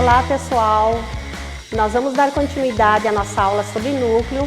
Olá pessoal, nós vamos dar continuidade à nossa aula sobre núcleo.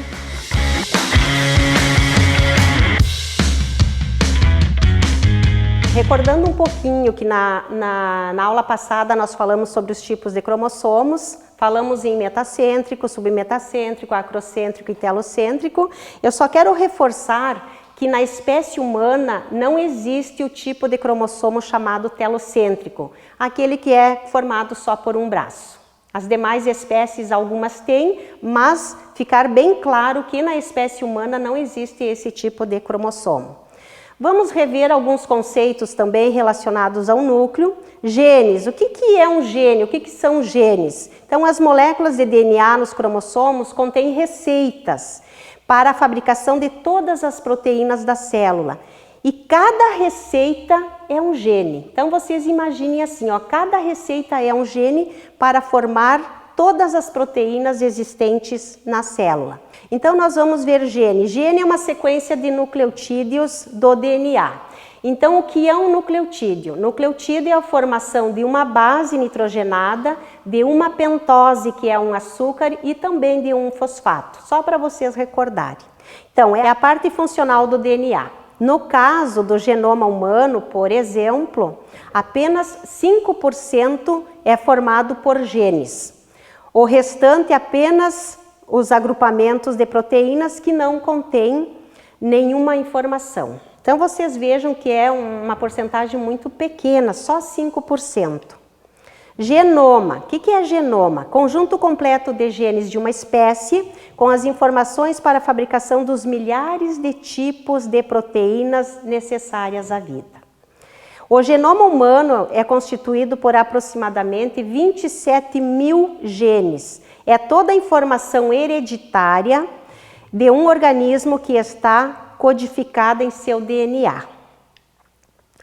Recordando um pouquinho que na aula passada nós falamos sobre os tipos de cromossomos, falamos em metacêntrico, submetacêntrico, acrocêntrico e telocêntrico. Eu só quero reforçar que na espécie humana não existe o tipo de cromossomo chamado telocêntrico, aquele que é formado só por um braço. As demais espécies, algumas têm, mas ficar bem claro que na espécie humana não existe esse tipo de cromossomo. Vamos rever alguns conceitos também relacionados ao núcleo. Genes, o que é um gene? O que são genes? Então, as moléculas de DNA nos cromossomos contêm receitas para a fabricação de todas as proteínas da célula. E cada receita é um gene. Então, vocês imaginem assim, ó, cada receita é um gene para formar todas as proteínas existentes na célula. Então, nós vamos ver gene. Gene é uma sequência de nucleotídeos do DNA. Então, o que é um nucleotídeo? Nucleotídeo é a formação de uma base nitrogenada, de uma pentose, que é um açúcar, e também de um fosfato, só para vocês recordarem. Então, é a parte funcional do DNA. No caso do genoma humano, por exemplo, apenas 5% é formado por genes. O restante apenas os agrupamentos de proteínas que não contêm nenhuma informação. Então, vocês vejam que é uma porcentagem muito pequena, só 5%. Genoma. O que é genoma? Conjunto completo de genes de uma espécie com as informações para a fabricação dos milhares de tipos de proteínas necessárias à vida. O genoma humano é constituído por aproximadamente 27 mil genes. É toda a informação hereditária de um organismo que está codificada em seu DNA.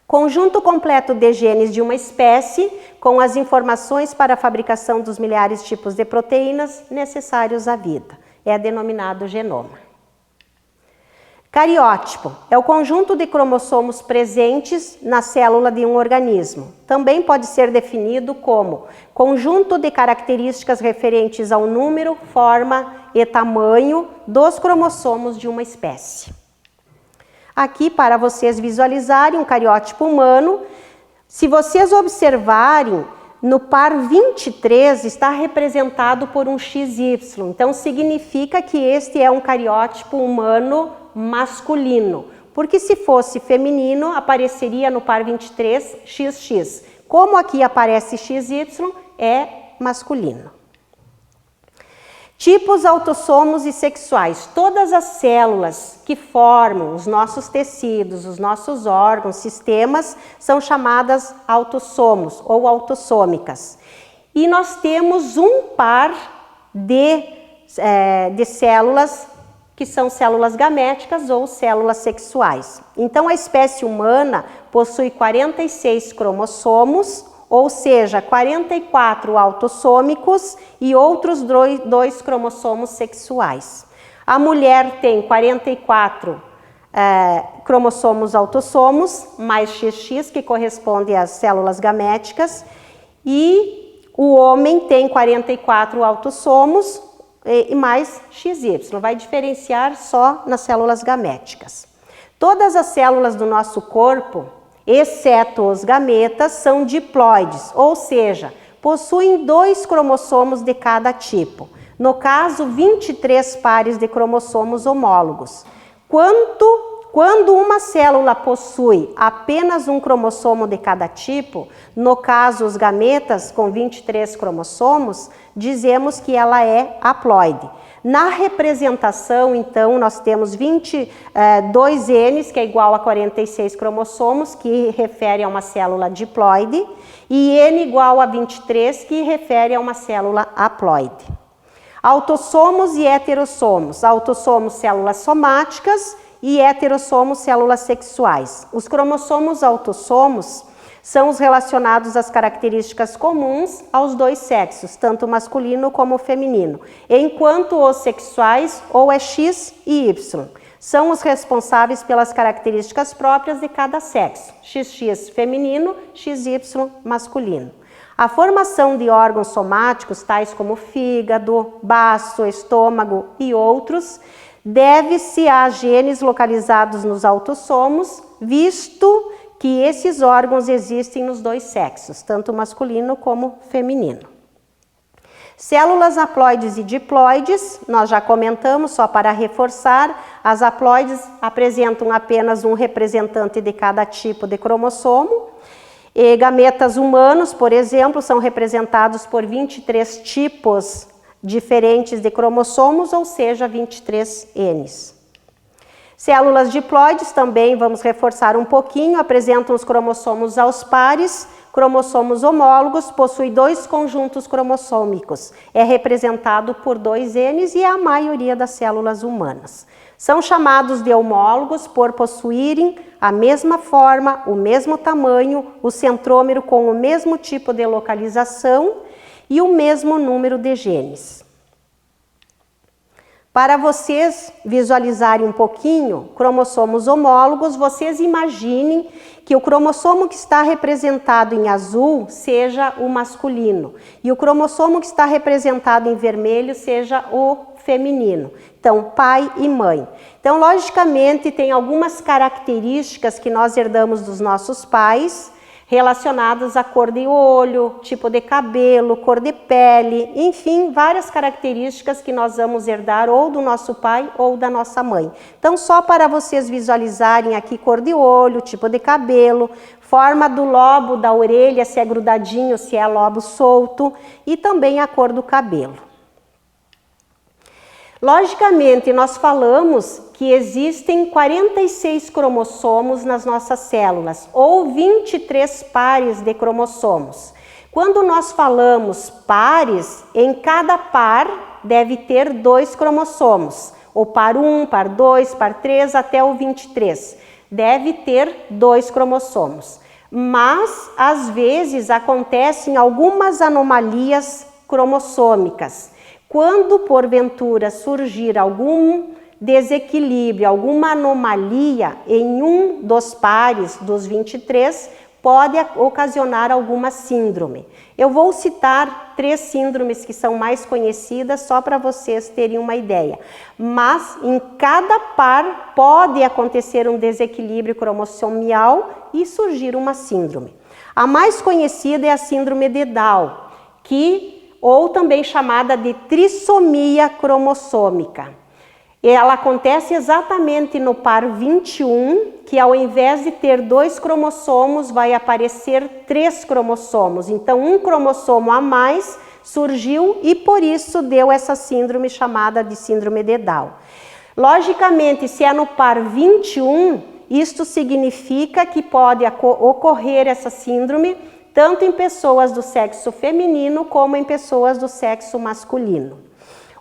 Conjunto completo de genes de uma espécie com as informações para a fabricação dos milhares de tipos de proteínas necessários à vida. É denominado genoma. Cariótipo é o conjunto de cromossomos presentes na célula de um organismo. Também pode ser definido como conjunto de características referentes ao número, forma e tamanho dos cromossomos de uma espécie. Aqui, para vocês visualizarem um cariótipo humano, se vocês observarem, no par 23 está representado por um XY. Então, significa que este é um cariótipo humano masculino. Porque se fosse feminino, apareceria no par 23 XX. Como aqui aparece XY, é masculino. Tipos autossomos e sexuais. Todas as células que formam os nossos tecidos, os nossos órgãos, sistemas, são chamadas autossomos ou autossômicas. E nós temos um par de células que são células gaméticas ou células sexuais. Então, a espécie humana possui 46 cromossomos, ou seja, 44 autossômicos e outros 2 cromossomos sexuais. A mulher tem 44 cromossomos autossomos, mais XX, que corresponde às células gaméticas, e o homem tem 44 autossomos e mais XY, vai diferenciar só nas células gaméticas. Todas as células do nosso corpo, exceto os gametas, são diploides, ou seja, possuem 2 cromossomos de cada tipo. No caso, 23 pares de cromossomos homólogos. Quando uma célula possui apenas um cromossomo de cada tipo, no caso os gametas com 23 cromossomos, dizemos que ela é haploide. Na representação, então, nós temos 22 Ns, que é igual a 46 cromossomos, que refere a uma célula diploide, e N igual a 23, que refere a uma célula haploide. Autossomos e heterossomos. Autossomos, células somáticas, e heterossomos, células sexuais. Os cromossomos autossomos são os relacionados às características comuns aos 2 sexos, tanto masculino como feminino, enquanto os sexuais, ou é X e Y, são os responsáveis pelas características próprias de cada sexo, XX feminino, XY masculino. A formação de órgãos somáticos, tais como fígado, baço, estômago e outros, deve-se a genes localizados nos autossomos, visto que esses órgãos existem nos dois sexos, tanto masculino como feminino. Células haploides e diploides, nós já comentamos, só para reforçar, as haploides apresentam apenas um representante de cada tipo de cromossomo. E gametas humanos, por exemplo, são representados por 23 tipos diferentes de cromossomos, ou seja, 23 Ns. Células diploides também, vamos reforçar um pouquinho, apresentam os cromossomos aos pares, cromossomos homólogos, possui 2 conjuntos cromossômicos, é representado por 2 Ns e é a maioria das células humanas. São chamados de homólogos por possuírem a mesma forma, o mesmo tamanho, o centrômero com o mesmo tipo de localização e o mesmo número de genes. Para vocês visualizarem um pouquinho cromossomos homólogos, vocês imaginem que o cromossomo que está representado em azul seja o masculino e o cromossomo que está representado em vermelho seja o feminino. Então, pai e mãe. Então, logicamente, tem algumas características que nós herdamos dos nossos pais, relacionadas à cor de olho, tipo de cabelo, cor de pele, enfim, várias características que nós vamos herdar ou do nosso pai ou da nossa mãe. Então, só para vocês visualizarem aqui cor de olho, tipo de cabelo, forma do lobo da orelha, se é grudadinho, se é lobo solto, e também a cor do cabelo. Logicamente, nós falamos que existem 46 cromossomos nas nossas células, ou 23 pares de cromossomos. Quando nós falamos pares, em cada par deve ter 2 cromossomos, ou par 1, par 2, par 3, até o 23. Deve ter 2 cromossomos. Mas, às vezes, acontecem algumas anomalias cromossômicas. Quando, porventura, surgir algum desequilíbrio, alguma anomalia em um dos pares dos 23, pode ocasionar alguma síndrome. Eu vou citar 3 síndromes que são mais conhecidas, só para vocês terem uma ideia. Mas, em cada par, pode acontecer um desequilíbrio cromossomial e surgir uma síndrome. A mais conhecida é a síndrome de Down, ou também chamada de trissomia cromossômica. Ela acontece exatamente no par 21, que ao invés de ter 2 cromossomos, vai aparecer 3 cromossomos. Então, um cromossomo a mais surgiu e por isso deu essa síndrome chamada de síndrome de Down. Logicamente, se é no par 21, isto significa que pode ocorrer essa síndrome tanto em pessoas do sexo feminino como em pessoas do sexo masculino.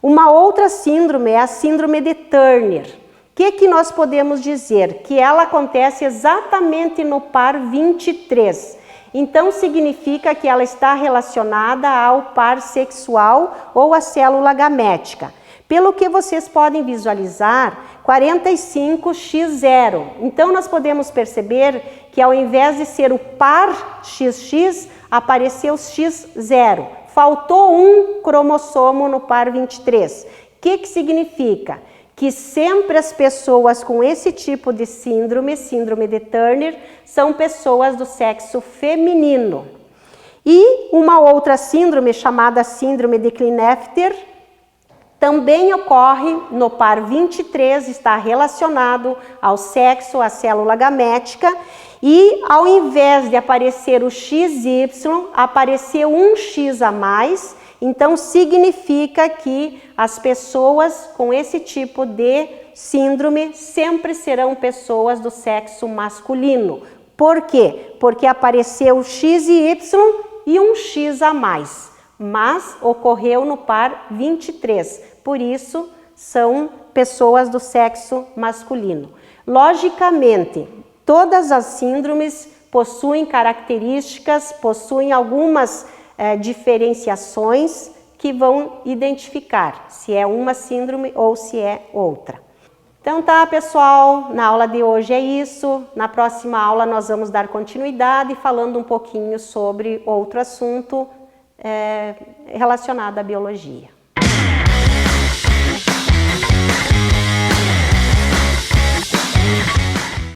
Uma outra síndrome é a síndrome de Turner. O que nós podemos dizer? Que ela acontece exatamente no par 23. Então, significa que ela está relacionada ao par sexual ou à célula gamética. Pelo que vocês podem visualizar, 45x0. Então, nós podemos perceber que ao invés de ser o par XX, apareceu x0. Faltou um cromossomo no par 23. O que significa? Que sempre as pessoas com esse tipo de síndrome, síndrome de Turner, são pessoas do sexo feminino. E uma outra síndrome chamada síndrome de Klinefelter, também ocorre no par 23, está relacionado ao sexo, à célula gamética, e ao invés de aparecer o XY, apareceu um X a mais, então significa que as pessoas com esse tipo de síndrome sempre serão pessoas do sexo masculino. Por quê? Porque apareceu X e Y e um X a mais, mas ocorreu no par 23. Por isso, são pessoas do sexo masculino. Logicamente, todas as síndromes possuem características, possuem algumas diferenciações que vão identificar se é uma síndrome ou se é outra. Então tá, pessoal, na aula de hoje é isso. Na próxima aula nós vamos dar continuidade falando um pouquinho sobre outro assunto relacionado à biologia.